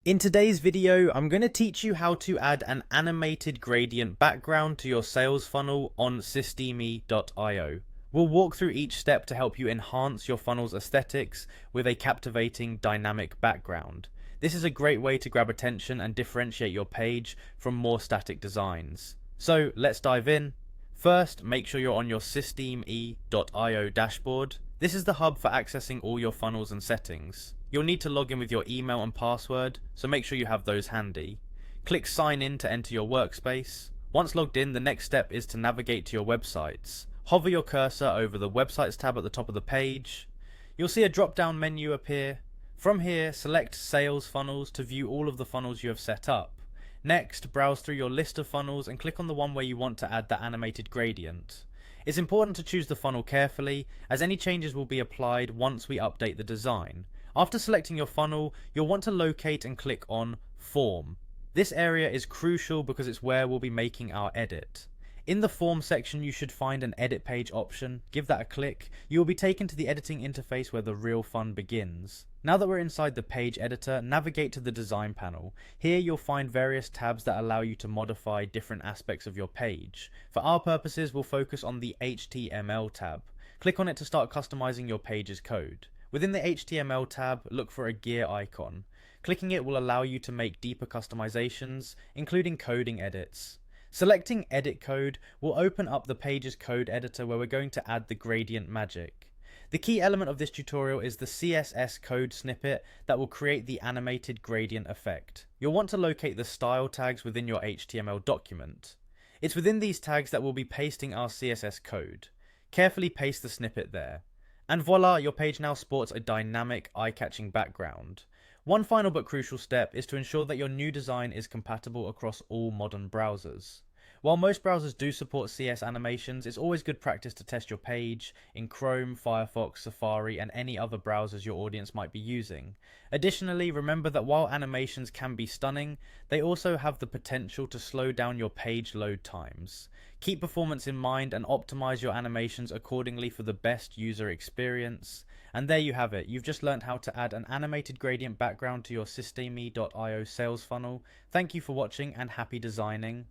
In today's video, I'm going to teach you how to add an animated gradient background to your sales funnel on systeme.io. We'll walk through each step to help you enhance your funnel's aesthetics with a captivating dynamic background. This is a great way to grab attention and differentiate your page from more static designs. So let's dive in. First, make sure you're on your systeme.io dashboard. This is the hub for accessing all your funnels and settings. You'll need to log in with your email and password, so make sure you have those handy. Click sign in to enter your workspace. Once logged in, the next step is to navigate to your websites. Hover your cursor over the websites tab at the top of the page. You'll see a drop down menu appear. From here, select sales funnels to view all of the funnels you have set up. Next, browse through your list of funnels and click on the one where you want to add the animated gradient. It's important to choose the funnel carefully, as any changes will be applied once we update the design. After selecting your funnel, you'll want to locate and click on Form. This area is crucial because it's where we'll be making our edit. In the Form section, you should find an Edit Page option. Give that a click. You will be taken to the editing interface where the real fun begins. Now that we're inside the page editor, navigate to the Design panel. Here you'll find various tabs that allow you to modify different aspects of your page. For our purposes, we'll focus on the HTML tab. Click on it to start customizing your page's code. Within the HTML tab, look for a gear icon. Clicking it will allow you to make deeper customizations, including coding edits. Selecting Edit Code will open up the page's code editor where we're going to add the gradient magic. The key element of this tutorial is the CSS code snippet that will create the animated gradient effect. You'll want to locate the style tags within your HTML document. It's within these tags that we'll be pasting our CSS code. Carefully paste the snippet there. And voila, your page now sports a dynamic, eye-catching background. One final but crucial step is to ensure that your new design is compatible across all modern browsers. While most browsers do support CS animations, it's always good practice to test your page in Chrome, Firefox, Safari, and any other browsers your audience might be using. Additionally, remember that while animations can be stunning, they also have the potential to slow down your page load times. Keep performance in mind and optimize your animations accordingly for the best user experience. And there you have it. You've just learned how to add an animated gradient background to your systeme.io sales funnel. Thank you for watching and happy designing.